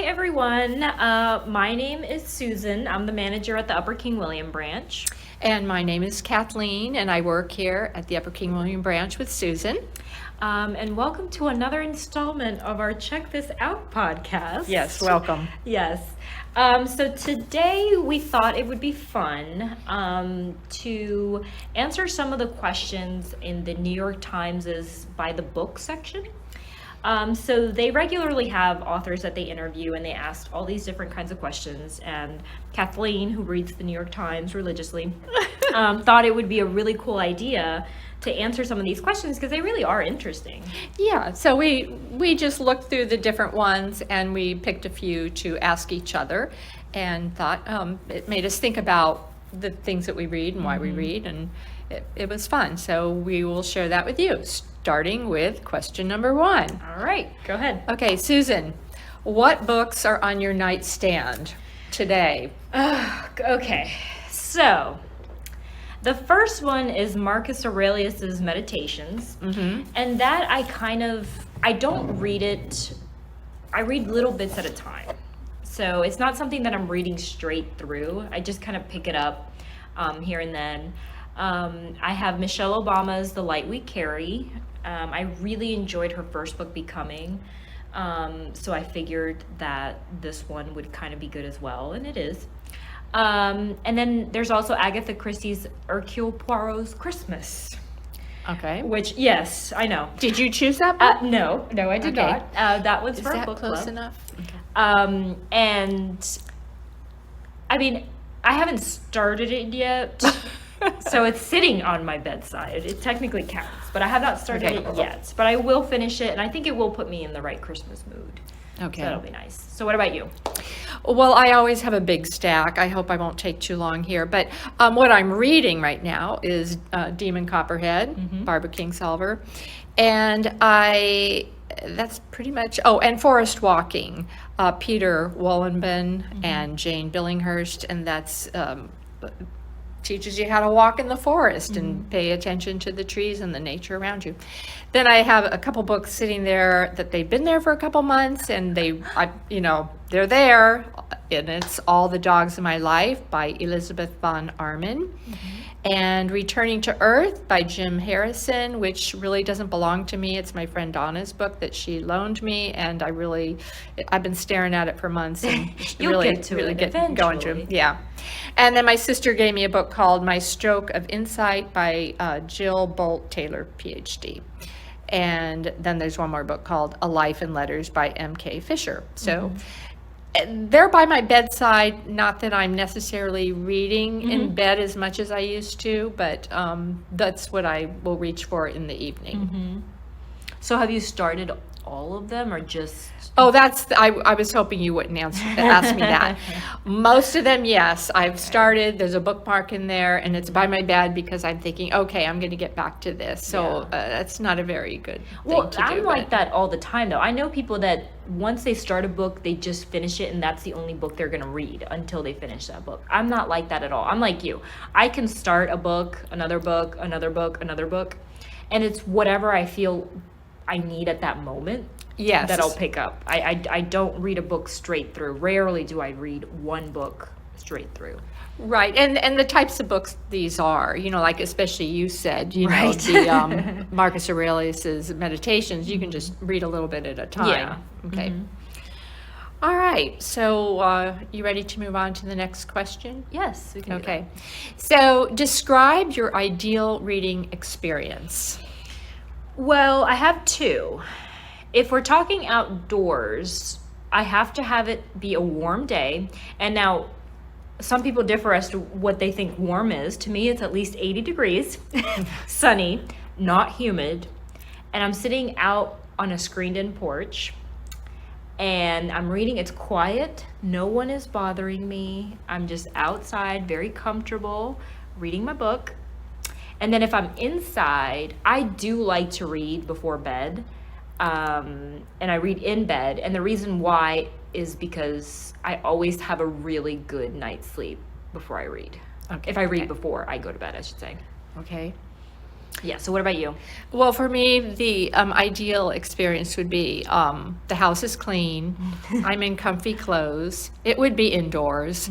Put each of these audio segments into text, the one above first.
everyone. My name is Susan. I'm the manager at the Upper King William branch. And my name is Kathleen, and I work here at the Upper King William branch with Susan. And welcome to another installment of our Check This Out podcast. Yes, welcome. Yes. So today we thought it would be fun to answer some of the questions in the New York Times' By the Book section. So they regularly have authors that they interview, and they asked all these different kinds of questions. And Kathleen, who reads the New York Times religiously, thought it would be a really cool idea to answer some of these questions because they really are interesting. Yeah, so we just looked through the different ones, and we picked a few to ask each other, and thought it made us think about the things that we read and why we read, and it was fun. So we will share that with you, starting with question number 1. All right, go ahead. Okay, Susan, what books are on your nightstand today? Okay, so the first one is Marcus Aurelius's Meditations, and that I don't read it. I read little bits at a time, so it's not something that I'm reading straight through. I just kind of pick it up here and then. I have Michelle Obama's The Light We Carry. I really enjoyed her first book, Becoming, so I figured that this one would kind of be good as well, and it is. And then there's also Agatha Christie's Hercule Poirot's Christmas. Okay. Which, yes, I know. Did you choose that book? No, I did Okay. not. That was Is for a that book close club. enough? Okay. And I mean, I haven't started it yet, so it's sitting on my bedside. It technically counts, but I have not started it yet. But I will finish it, and I think it will put me in the right Christmas mood. Okay. So that'll be nice. So what about you? Well, I always have a big stack. I hope I won't take too long here. But what I'm reading right now is Demon Copperhead, Barbara Kingsolver. And that's pretty much, and Forest Walking, Peter Wollenben and Jane Billinghurst. And that's teaches you how to walk in the forest and pay attention to the trees and the nature around you. Then I have a couple books sitting there that they've been there for a couple months, and they're there, and it's All the Dogs in My Life by Elizabeth von Arman, and Returning to Earth by Jim Harrison, which really doesn't belong to me. It's my friend Donna's book that she loaned me, and I've been staring at it for months, and You'll really get to really it get going to eventually. it. Yeah. And then my sister gave me a book called My Stroke of Insight by Jill Bolt Taylor, PhD. And then there's one more book called A Life in Letters by M.K. Fisher. So they're by my bedside, not that I'm necessarily reading in bed as much as I used to, but that's what I will reach for in the evening. So have you started all of them, or just? Oh, I was hoping you wouldn't ask me that. Most of them, yes. I've started, there's a bookmark in there, and it's by my bed because I'm thinking, okay, I'm going to get back to this. So that's not a very good thing to do. I'm like that all the time, though. I know people that once they start a book, they just finish it, and that's the only book they're going to read until they finish that book. I'm not like that at all. I'm like you. I can start a book, another book, another book, another book, and it's whatever I feel I need at that moment. Yes. That I'll pick up. I don't read a book straight through. Rarely do I read one book straight through. Right, and the types of books these are, like especially you said, Right. the Marcus Aurelius's Meditations, you can just read a little bit at a time. Yeah. Okay. All right, so you ready to move on to the next question? Yes, we can do Okay. So describe your ideal reading experience. that. Well, I have two. If we're talking outdoors, I have to have it be a warm day. And now, some people differ as to what they think warm is. To me, it's at least 80 degrees, sunny, not humid. And I'm sitting out on a screened-in porch, and I'm reading. It's quiet. No one is bothering me. I'm just outside, very comfortable, reading my book. And then if I'm inside, I do like to read before bed. And I read in bed, and the reason why is because I always have a really good night's sleep before I read. Okay, If I read okay. before I go to bed, I should say. Okay. Yeah, so what about you? Well, for me, the ideal experience would be the house is clean, I'm in comfy clothes. It would be indoors.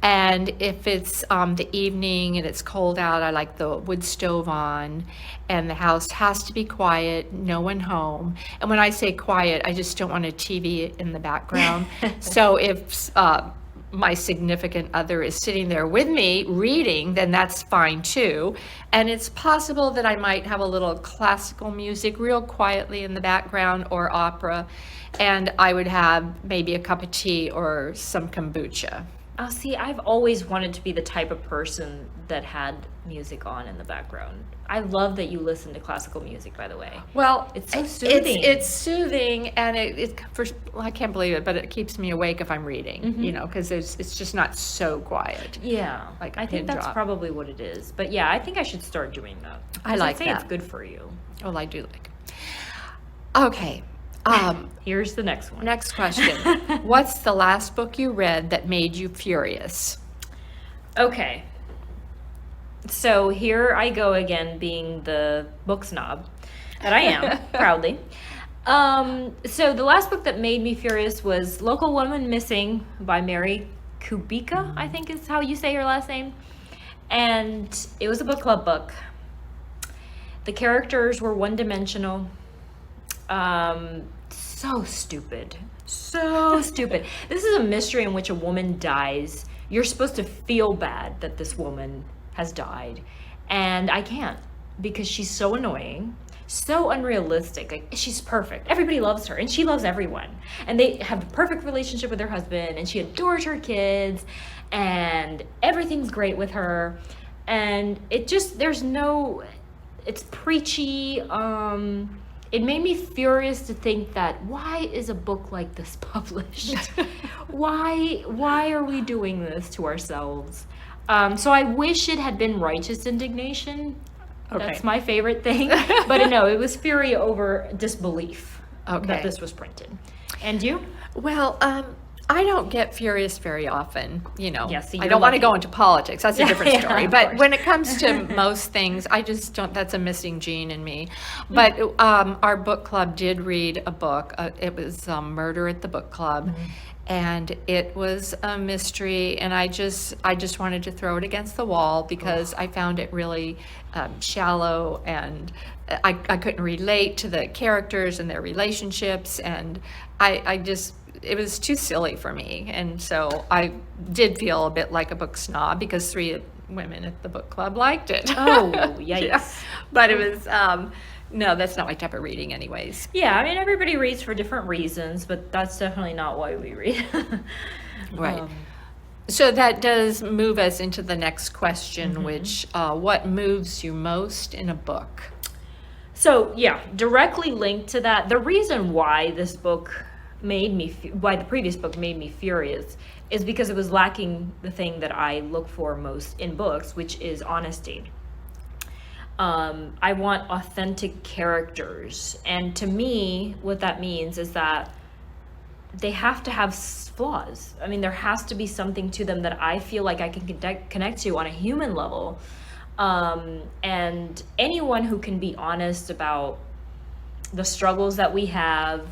And if it's the evening and it's cold out, I like the wood stove on, and the house has to be quiet, no one home. And when I say quiet, I just don't want a TV in the background. So if my significant other is sitting there with me reading, then that's fine too. And it's possible that I might have a little classical music real quietly in the background, or opera, and I would have maybe a cup of tea or some kombucha. Oh, see, I've always wanted to be the type of person that had music on in the background. I love that you listen to classical music, by the way. Well, It's so soothing. It's soothing, and I can't believe it, but it keeps me awake if I'm reading, because it's just not so quiet. Yeah, Like a I think pin that's drop. probably what it is. But yeah, I think I should start doing that. I 'Cause like I'd say that. it's good for you. Well, I do like it. Okay. Here's the next one. Next question. What's the last book you read that made you furious? Okay. So here I go again, being the book snob that I am, proudly. So the last book that made me furious was Local Woman Missing by Mary Kubica, I think is how you say her last name. And it was a book club book. The characters were one-dimensional. So stupid. So stupid. This is a mystery in which a woman dies. You're supposed to feel bad that this woman has died. And I can't, because she's so annoying, so unrealistic. Like, she's perfect. Everybody loves her, and she loves everyone. And they have a perfect relationship with her husband, and she adores her kids, and everything's great with her. And it just, it's preachy. It made me furious to think that, why is a book like this published? Why are we doing this to ourselves? So I wish it had been righteous indignation. Okay. That's my favorite thing. But no, it was fury over disbelief Okay. that this was printed. And you? Well, I don't get furious very often, Yeah, see, I you're don't want to lucky. go into politics. That's a different Yeah, story. of But course. when it comes to most things, I just don't, that's a missing gene in me. But our book club did read a book. It was Murder at the Book Club. And it was a mystery, and I just wanted to throw it against the wall because I found it really shallow, and I couldn't relate to the characters and their relationships, and it was too silly for me. And so I did feel a bit like a book snob because 3 women at the book club liked it. Oh, yikes. Yeah. But it was, no, that's not my type of reading anyways. Yeah, I mean, everybody reads for different reasons, but that's definitely not why we read. Right. Um, So that does move us into the next question, which, what moves you most in a book? So yeah, directly linked to that, the reason why this book why the previous book made me furious is because it was lacking the thing that I look for most in books, which is honesty. I want authentic characters, and to me, what that means is that they have to have flaws. I mean, there has to be something to them that I feel like I can connect to on a human level. And anyone who can be honest about the struggles that we have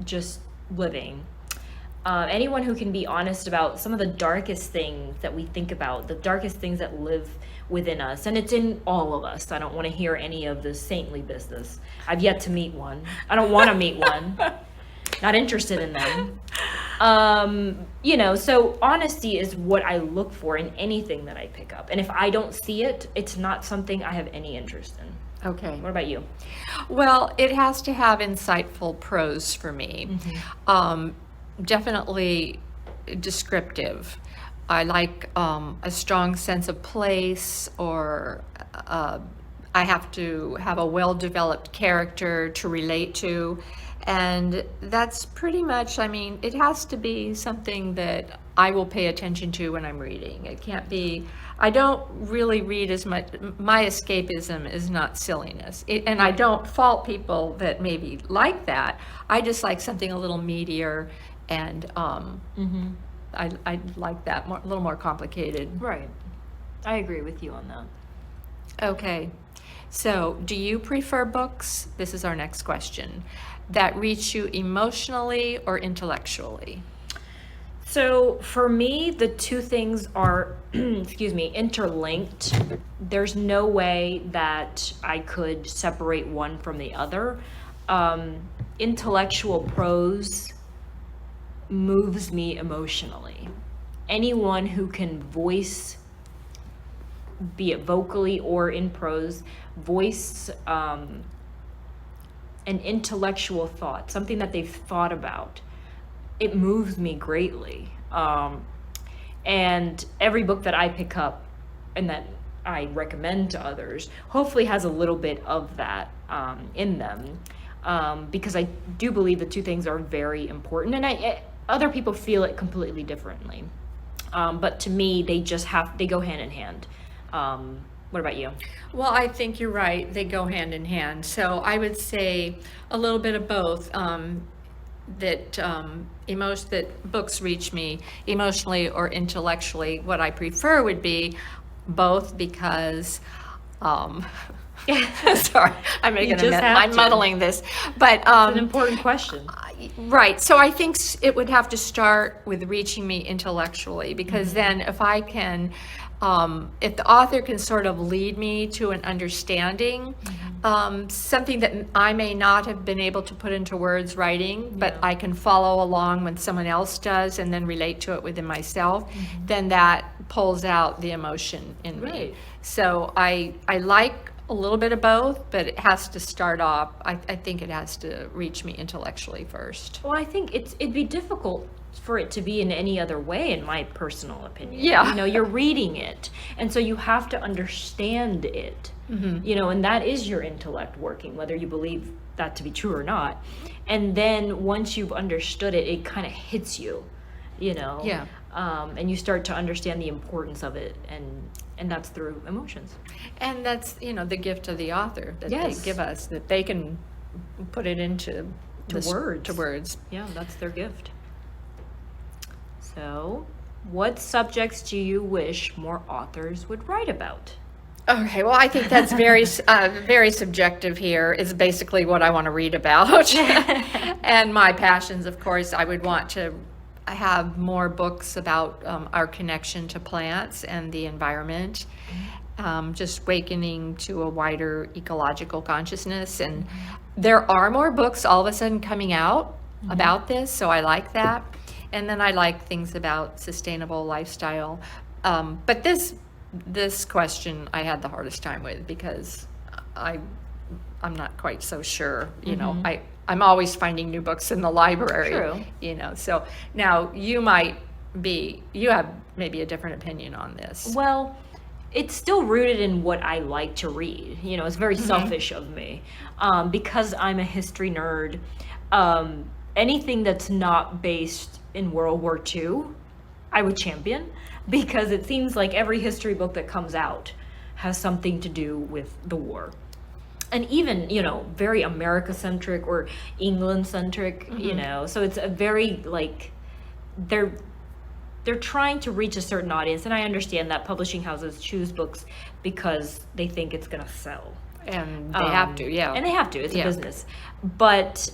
just living, anyone who can be honest about some of the darkest things that we think about, the darkest things that live within us, and it's in all of us. I don't want to hear any of the saintly business. I've yet to meet one. I don't want to meet one. Not interested in them. So honesty is what I look for in anything that I pick up. And if I don't see it, it's not something I have any interest in. Okay. What about you? Well, it has to have insightful prose for me. Definitely descriptive. I like a strong sense of place, or I have to have a well-developed character to relate to. And that's pretty much, I mean, it has to be something that I will pay attention to when I'm reading. It can't be, I don't really read as much, my escapism is not silliness. And I don't fault people that maybe like that. I just like something a little meatier, and I like that, a little more complicated. Right. I agree with you on that. Okay. So, do you prefer books? This is our next question. That reach you emotionally or intellectually? So for me, the two things are, excuse me, interlinked. There's no way that I could separate one from the other. Intellectual prose moves me emotionally. Anyone who can voice, be it vocally or in prose, voice an intellectual thought, something that they've thought about, it moves me greatly. And every book that I pick up and that I recommend to others hopefully has a little bit of that in them, because I do believe the two things are very important, and other people feel it completely differently. But to me, they go hand in hand. What about you? Well, I think you're right. They go hand in hand. So I would say a little bit of both. That books reach me emotionally or intellectually. What I prefer would be both, because sorry, I'm making just have I'm to. muddling this, but It's an important question. right. So I think it would have to start with reaching me intellectually, because then if I can, if the author can sort of lead me to an understanding, something that I may not have been able to put into words writing, but I can follow along when someone else does and then relate to it within myself, then that pulls out the emotion in me. Right. So I like a little bit of both, but it has to start off, I think it has to reach me intellectually first. Well, I think it'd be difficult for it to be in any other way, in my personal opinion. Yeah. You're reading it, and so you have to understand it. And that is your intellect working, whether you believe that to be true or not. And then once you've understood it, it kind of hits you, Yeah. And you start to understand the importance of it, and that's through emotions. And that's, the gift of the author that Yes. they give us, that they can put it into words. To words. Yeah, that's their gift. So, what subjects do you wish more authors would write about? Okay, well, I think that's very subjective here, is basically what I want to read about. And my passions, of course, I would want to have more books about our connection to plants and the environment, just awakening to a wider ecological consciousness. And there are more books all of a sudden coming out about this, so I like that. And then I like things about sustainable lifestyle. But this question I had the hardest time with, because I'm not quite so sure. I'm always finding new books in the library. True. So now you have maybe a different opinion on this. Well, it's still rooted in what I like to read. It's very selfish of me, because I'm a history nerd. Anything that's not based in World War II, I would champion, because it seems like every history book that comes out has something to do with the war. And even, very America-centric or England-centric, so it's a very, they're trying to reach a certain audience, and I understand that publishing houses choose books because they think it's going to sell. And they have to, yeah. And they have to, it's a business. But...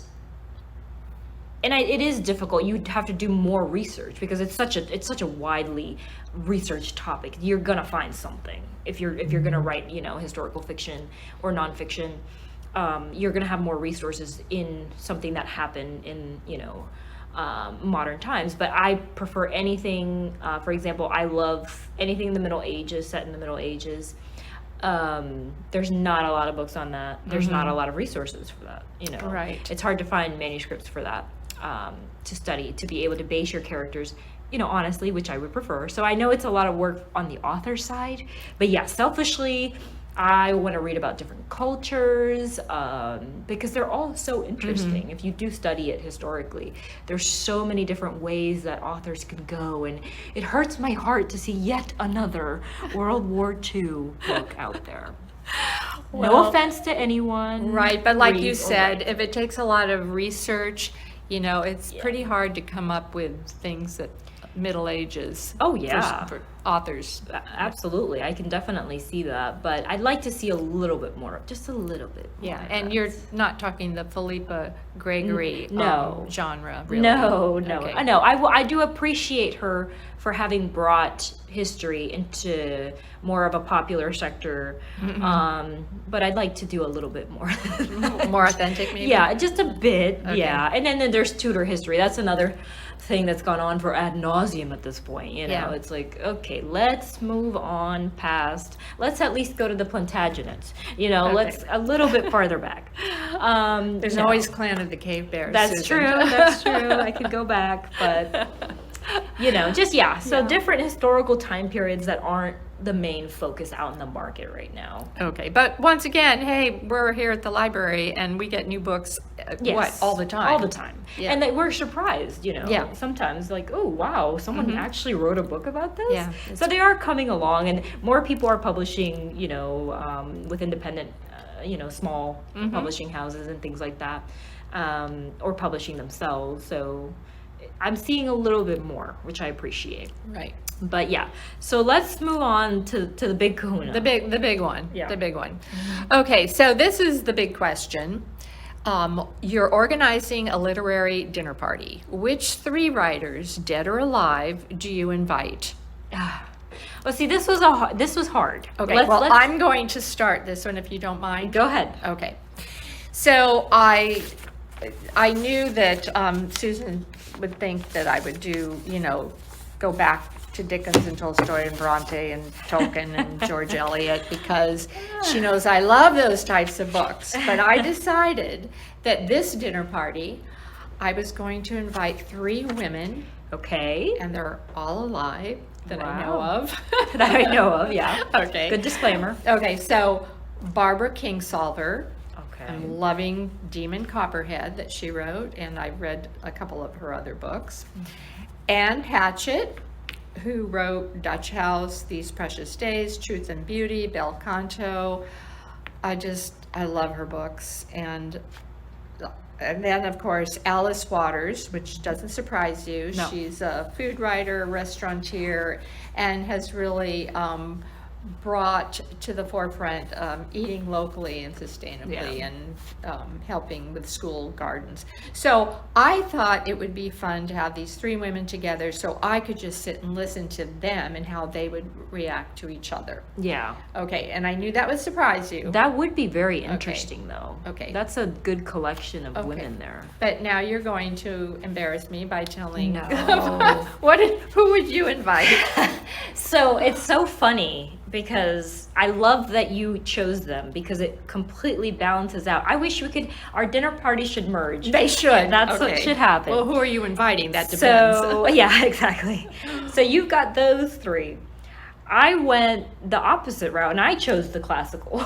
it is difficult. You'd have to do more research, because it's such a widely researched topic. You're gonna find something if you're gonna write historical fiction or nonfiction. You're gonna have more resources in something that happened in modern times. But I prefer anything. For example, I love anything in the Middle Ages, set in the Middle Ages. There's not a lot of books on that. There's not a lot of resources for that. Right. It's hard to find manuscripts for that. To study, to be able to base your characters, honestly, which I would prefer. So I know it's a lot of work on the author side, but yeah, selfishly, I want to read about different cultures, because they're all so interesting. If you do study it historically, there's so many different ways that authors could go, and it hurts my heart to see yet another World War II book out there. No offense to anyone. Right, but like you read or said, write. if it takes a lot of research, it's pretty hard to come up with things that Middle Ages. Oh, yeah. authors. Absolutely, I can definitely see that, but I'd like to see a little bit more, just a little bit more Yeah, of and that. you're not talking the Philippa Gregory No. genre, really? No, Okay. I know. I do appreciate her for having brought history into more of a popular sector, but I'd like to do a little bit more. More authentic, maybe? Yeah, just a bit. Okay. Yeah, and then there's Tudor history. That's another thing that's gone on for ad nauseum at this point. You know, Yeah. it's like, okay, let's move on past. Let's at least go to the Plantagenets. You know, Okay. let's a little bit farther back. There's no. always Clan of the Cave Bears. That's Susan. true. That's true. I could go back, but just So Yeah. different historical time periods that aren't the main focus out in the market right now. Okay, but once again, hey, we're here at the library and we get new books, all the time? All the time. Yeah. And that we're surprised, Yeah. sometimes like, oh, wow, someone actually wrote a book about this? Yeah, So they are coming along, and more people are publishing, with independent, small publishing houses and things like that, or publishing themselves. So I'm seeing a little bit more, which I appreciate. Right. But yeah, so let's move on to the big kahuna. The big one. Yeah. The big one. Okay, so this is the big question. You're organizing a literary dinner party. Which 3 writers, dead or alive, do you invite? Well, see, this was hard. Okay, Let's I'm going to start this one if you don't mind. go ahead. Okay. So I knew that Susan would think that I would do, go back to Dickens and Tolstoy and Bronte and Tolkien and George Eliot, because she knows I love those types of books. But I decided that this dinner party, I was going to invite 3 women, Okay. and they're all alive that I know Wow. of. That I know of, yeah. Okay. Good disclaimer. Okay, so Barbara Kingsolver. Okay. I'm loving Demon Copperhead that she wrote, and I've read a couple of her other books. Anne Patchett, who wrote Dutch House, These Precious Days, Truth and Beauty, Bel Canto. I love her books. And then, of course, Alice Waters, which doesn't surprise you. No. She's a food writer, restaurateur, and has really brought to the forefront eating locally and sustainably, Yeah. and helping with school gardens. So I thought it would be fun to have these 3 women together so I could just sit and listen to them and how they would react to each other. Yeah. Okay, and I knew that would surprise you. That would be very interesting, though. Okay. That's a good collection of Okay. women there. But now you're going to embarrass me by telling No. who would you invite? So it's so funny because I love that you chose them because it completely balances out. I wish our dinner party should merge. They should. That's what Okay. should happen. Well, who are you inviting? That depends. So, yeah, exactly. So you've got those 3. I went the opposite route and I chose the classical.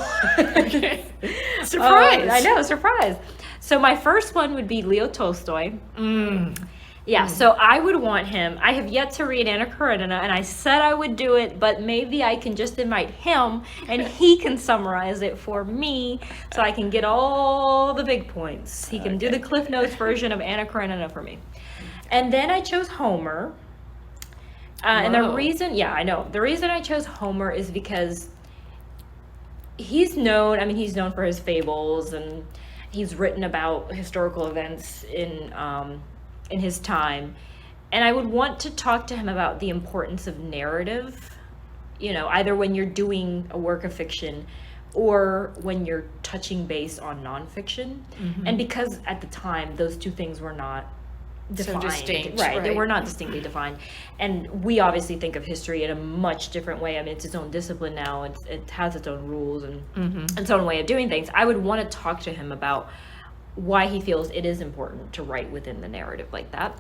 Surprise. I know, surprise. So my first one would be Leo Tolstoy. Yeah, so I would want him. I have yet to read Anna Karenina, and I said I would do it, but maybe I can just invite him, and he can summarize it for me, so I can get all the big points. He can do the Cliff Notes version of Anna Karenina for me. And then I chose Homer. And the Whoa. reason I chose Homer is because he's known for his fables, and he's written about historical events in his time, and I would want to talk to him about the importance of narrative, either when you're doing a work of fiction or when you're touching base on nonfiction. And because at the time those 2 things were not defined, distinct, right? They right. were not distinctly defined, and we obviously think of history in a much different way. I mean, it's its own discipline now. It has its own rules and its own way of doing things. I would want to talk to him about why he feels it is important to write within the narrative like that.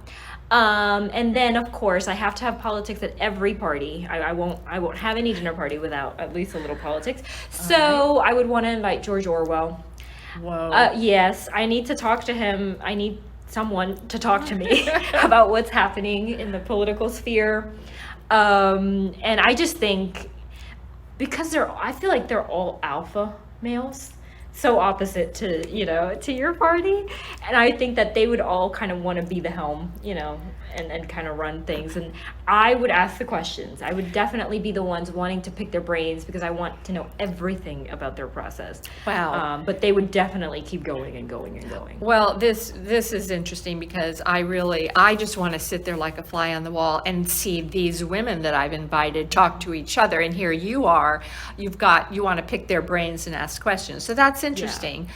And then, of course, I have to have politics at every party. I won't have any dinner party without at least a little politics. So I would want to invite George Orwell. Whoa. Yes, I need to talk to him. I need someone to talk to me about what's happening in the political sphere. And I just think, because I feel like they're all alpha males. so opposite to, to your party. And I think that they would all kind of want to be the helm, and kind of run things. And I would ask the questions. I would definitely be the ones wanting to pick their brains because I want to know everything about their process. Wow. But they would definitely keep going and going and going. Well, this is interesting because I just want to sit there like a fly on the wall and see these women that I've invited talk to each other. And here you are, you want to pick their brains and ask questions. So that's interesting.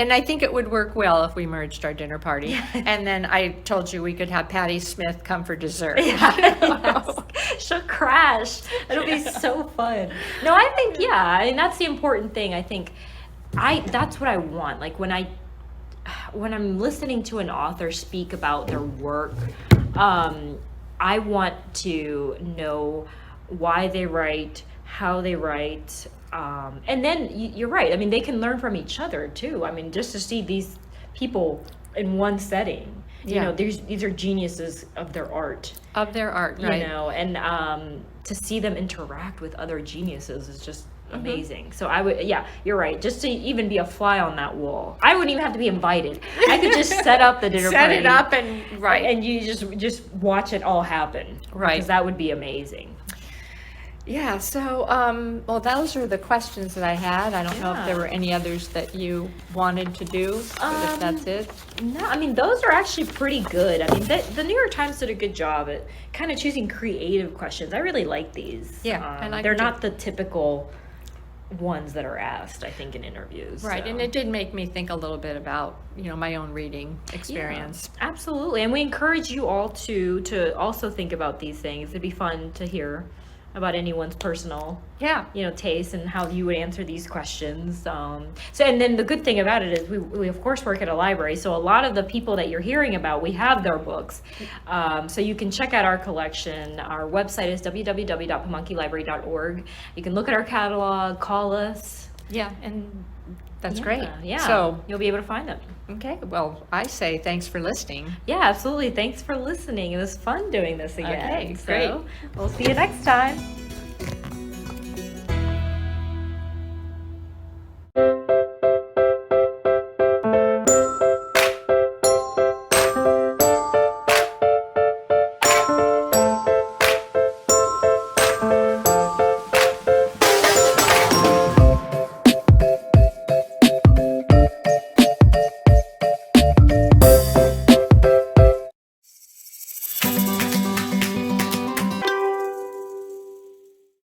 And I think it would work well if we merged our dinner party. And then I told you we could have Patty Smith come for dessert. Yes. She'll crash. It'll be so fun. No, I think, that's the important thing. I think that's what I want. Like when I'm listening to an author speak about their work, I want to know why they write, how they write, and then you're right. I mean, they can learn from each other too. I mean, just to see these people in one setting, these are geniuses of their art. Of their art, right. And to see them interact with other geniuses is just amazing. So I would, you're right. Just to even be a fly on that wall, I wouldn't even have to be invited. I could just set up the dinner party. Set it up and you just watch it all happen. Right. Because that would be amazing. Yeah, so, well, those are the questions that I had. I don't know if there were any others that you wanted to do, but if that's it. No, I mean, those are actually pretty good. I mean, the New York Times did a good job at kind of choosing creative questions. I really like these. Yeah, they're not the typical ones that are asked, I think, in interviews. Right, so. and it did make me think a little bit about, my own reading experience. Yeah, absolutely, and we encourage you all to also think about these things. It'd be fun to hear about anyone's personal taste and how you would answer these questions. And then the good thing about it is we of course work at a library, so a lot of the people that you're hearing about, we have their books, so you can check out our collection. Our website is www.pamunkeylibrary.org. You can look at our catalog, call us. And that's great. So you'll be able to find them. Okay, well, I say thanks for listening. Yeah, absolutely. Thanks for listening. It was fun doing this again. Okay, great. We'll see you next time.